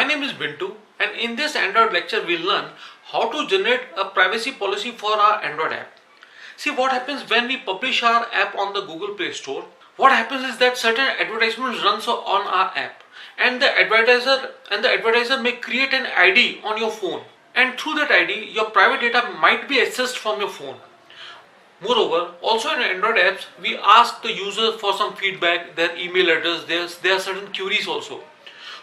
name is Bintu, and in this Android lecture we'll learn how to generate a privacy policy for our Android app. See, what happens when we publish our app on the Google Play Store? What happens is that certain advertisements run on our app, and the advertiser may create an ID on your phone, and through that ID your private data might be accessed from your phone. Moreover, also in Android apps, we ask the user for some feedback, their email address, there are certain queries also.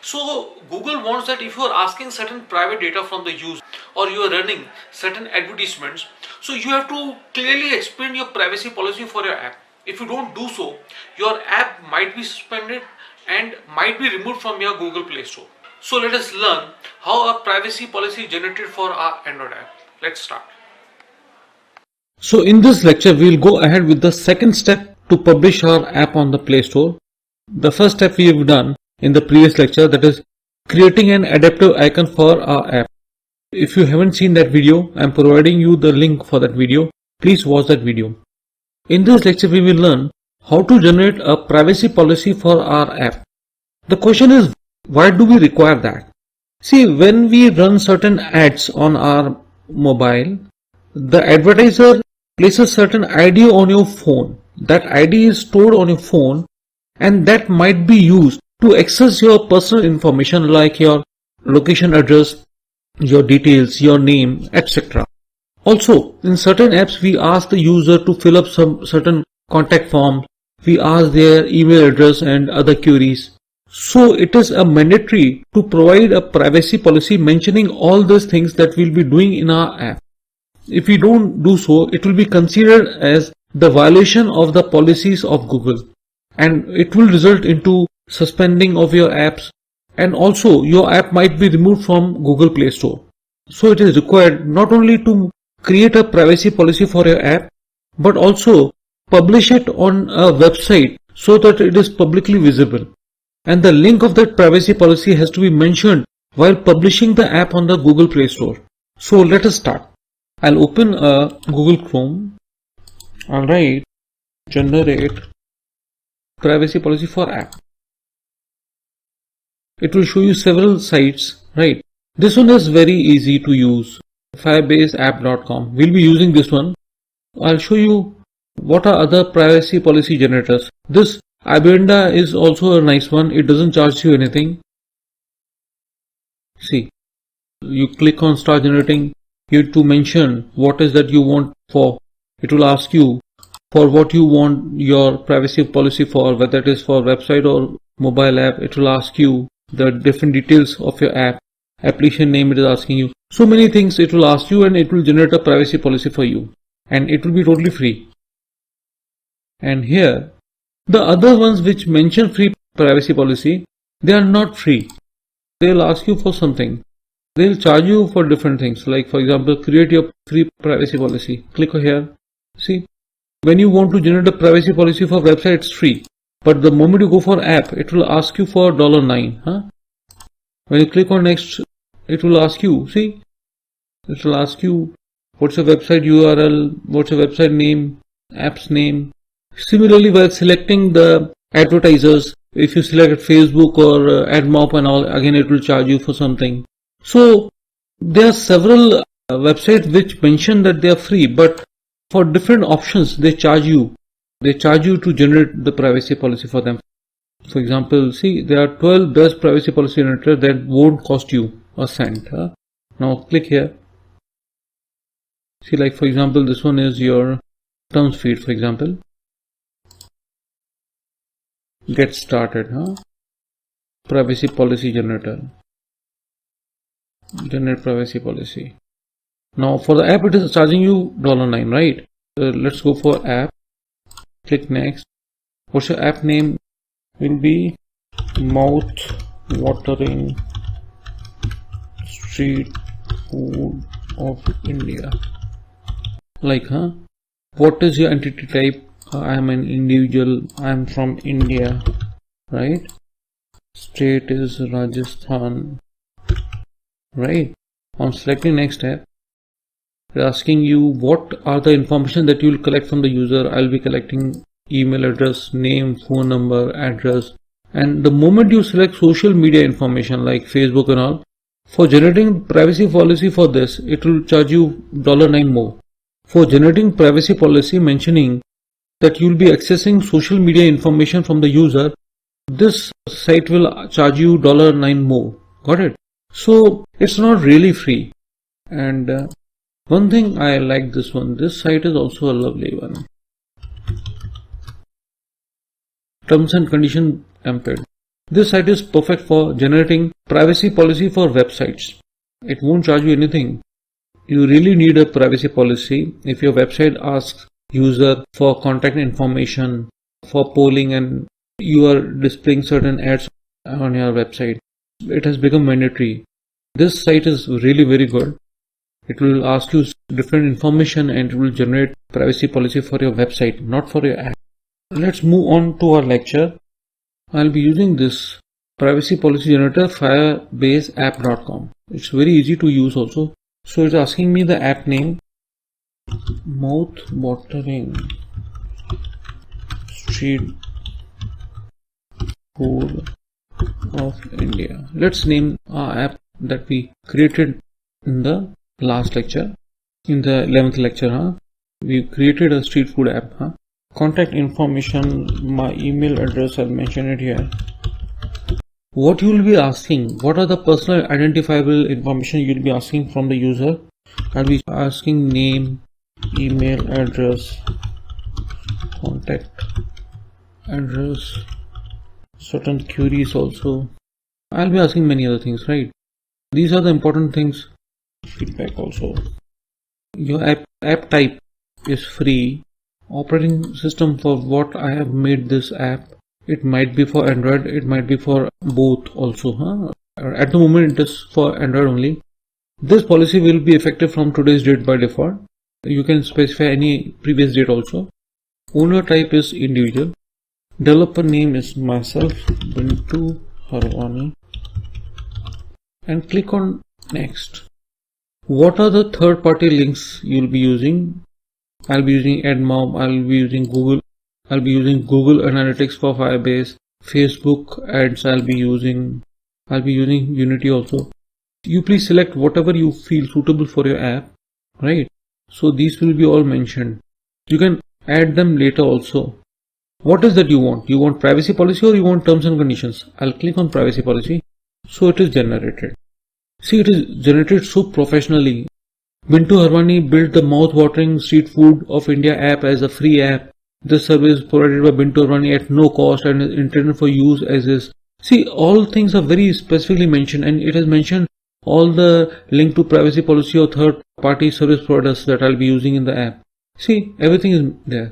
So Google wants that if you are asking certain private data from the user or you are running certain advertisements, so you have to clearly explain your privacy policy for your app. If you don't do so, your app might be suspended and might be removed from your Google Play Store. So let us learn how a privacy policy is generated for our Android app. Let's start. So in this lecture, we will go ahead with the second step to publish our app on the Play Store. The first step we have done in the previous lecture, that is creating an adaptive icon for our app. If you haven't seen that video, I am providing you the link for that video. Please watch that video. In this lecture, we will learn how to generate a privacy policy for our app. The question is, why do we require that? See, when we run certain ads on our mobile, the advertiser places certain ID on your phone. That ID is stored on your phone, and that might be used to access your personal information like your location address, your details, your name, etc. Also, in certain apps, we ask the user to fill up some certain contact forms. We ask their email address and other queries. So it is a mandatory to provide a privacy policy mentioning all those things that we'll be doing in our app. If we don't do so, it will be considered as the violation of the policies of Google, and it will result into suspending of your apps, and also your app might be removed from Google Play Store. So it is required not only to create a privacy policy for your app, but also publish it on a website so that it is publicly visible. And the link of that privacy policy has to be mentioned while publishing the app on the Google Play Store. So let us start. I'll open a Google Chrome. I'll write generate privacy policy for app. It will show you several sites, right? This one is very easy to use. firebaseapp.com. We'll be using this one. I'll show you what are other privacy policy generators. This Ibenda is also a nice one. It doesn't charge you anything. See, you click on start generating. You have to mention what is that you want for. It will ask you for what you want your privacy policy for, whether it is for website or mobile app. It will ask you the different details of your app, application name it is asking you. So many things it will ask you, and it will generate a privacy policy for you, and it will be totally free. And here, the other ones which mention free privacy policy, they are not free. They will ask you for something. They will charge you for different things, like for example, create your free privacy policy. Click here. See, when you want to generate a privacy policy for website, it's free. But the moment you go for app, it will ask you for $9. When you click on next, it will ask you, see, it will ask you what's your website URL, what's your website name, app's name. Similarly, while selecting the advertisers, if you select Facebook or AdMob and all, again it will charge you for something. So there are several websites which mention that they are free, but for different options they charge you. They charge you to generate the privacy policy for them. For example, see, there are 12 best privacy policy generators that won't cost you a cent. Now click here. See, like for example, this one is your terms feed, for example. Get started. Privacy policy generator. Generate privacy policy. Now for the app, it is charging you $9, right? Let's go for app. Click next. What's your app name? Will be mouth watering street food of India. Like, what is your entity type? I am an individual. I am from India, right? State is Rajasthan, right? On selecting next step, it's asking you what are the information that you will collect from the user. I'll be collecting email address, name, phone number, address, And the moment you select social media information like Facebook and all, for generating privacy policy for this, it will charge you $9 more. For generating privacy policy mentioning that you will be accessing social media information from the user, this site will charge you $9 more. Got it? So it's not really free. And one thing I like this one. This site is also a lovely one. Terms and condition template. This site is perfect for generating privacy policy for websites. It won't charge you anything. You really need a privacy policy if your website asks user for contact information, for polling, and you are displaying certain ads on your website. It has become mandatory. This site is really very good. It will ask you different information and it will generate privacy policy for your website, not for your app. Let's move on to our lecture. I'll be using this privacy policy generator firebaseapp.com. It's very easy to use also. So it's asking me the app name, mouth watering street food of India. Let's name our app that we created in the last lecture, in the 11th lecture. We created a street food app. Contact information, my email address, I'll mention it here. What you will be asking, what are the personal identifiable information you will be asking from the user? I'll be asking name, email address, contact address, certain queries also. I'll be asking many other things, right? These are the important things. Feedback also. Your app type is free. Operating system for what I have made this app. It might be for Android, it might be for both also. At the moment it is for Android only. This policy will be effective from today's date by default. You can specify any previous date also. Owner type is individual. Developer name is myself, Bintu Harwani. And click on next. What are the third party links you will be using? I'll be using AdMob, I'll be using Google Analytics for Firebase, Facebook ads I'll be using Unity also. You please select whatever you feel suitable for your app, right? So these will be all mentioned. You can add them later also. What is that you want? You want privacy policy or you want terms and conditions? I'll click on privacy policy. So it is generated. See, it is generated so professionally. Bintu Harwani built the mouth-watering street food of India app as a free app. This service is provided by Bintu Harwani at no cost and is intended for use as is. See, all things are very specifically mentioned, and it has mentioned all the link to privacy policy or third-party service providers that I'll be using in the app. See, everything is there.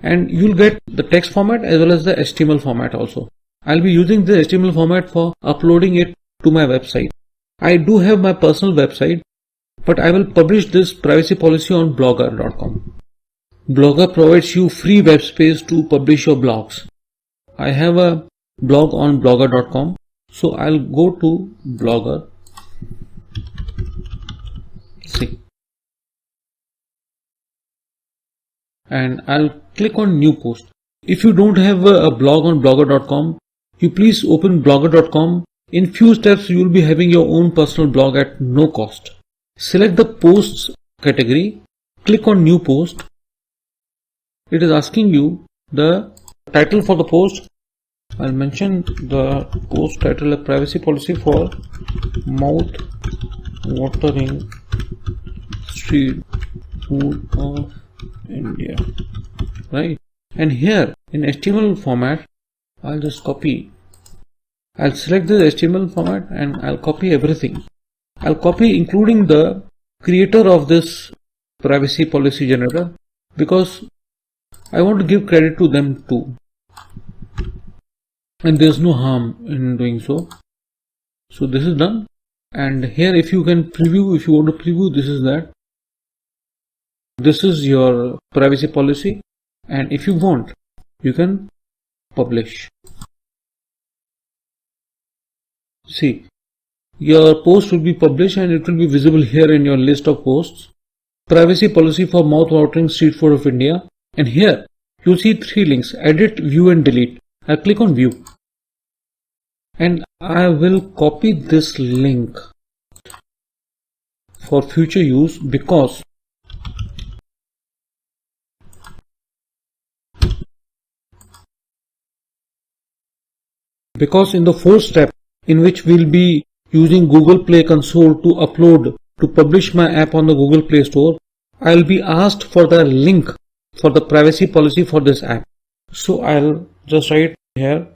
And you'll get the text format as well as the HTML format also. I'll be using the HTML format for uploading it to my website. I do have my personal website, but I will publish this privacy policy on blogger.com. Blogger provides you free web space to publish your blogs. I have a blog on blogger.com. So I'll go to Blogger. See. And I'll click on new post. If you don't have a blog on blogger.com, you please open blogger.com. In few steps you will be having your own personal blog at no cost. Select the posts category, click on new post. It is asking you the title for the post. I'll mention the post title, a privacy policy for mouth watering street food of India, right? And here in HTML format, I'll just copy. I'll select the HTML format and I'll copy everything. I'll copy including the creator of this privacy policy generator because I want to give credit to them too. And there's no harm in doing so. So this is done. And here if you can preview, if you want to preview, this is that. This is your privacy policy. And if you want, you can publish. See, your post will be published and it will be visible here in your list of posts. Privacy policy for mouth-watering street food of India. And here you'll see 3 links: edit, view and delete. I'll click on view. and I will copy this link for future use because in the fourth step, in which we'll be using Google Play Console to publish my app on the Google Play Store, I'll be asked for the link for the privacy policy for this app. So I'll just write here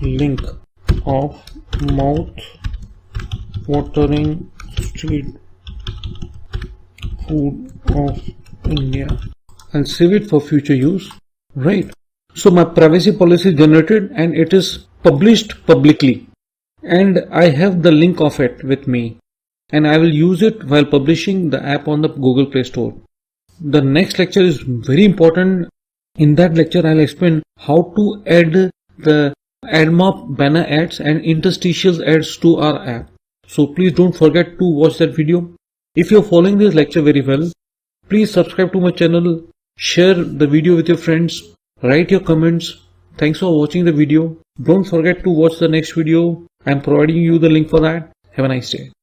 link of mouth watering street food of India. I'll save it for future use. Right. So my privacy policy is generated and it is published publicly. And I have the link of it with me. And I will use it while publishing the app on the Google Play Store. The next lecture is very important. In that lecture, I'll explain how to add the AdMob banner ads and interstitial ads to our app. So please don't forget to watch that video. If you're following this lecture very well, please subscribe to my channel, share the video with your friends, write your comments. Thanks for watching the video. Don't forget to watch the next video. I'm providing you the link for that. Have a nice day.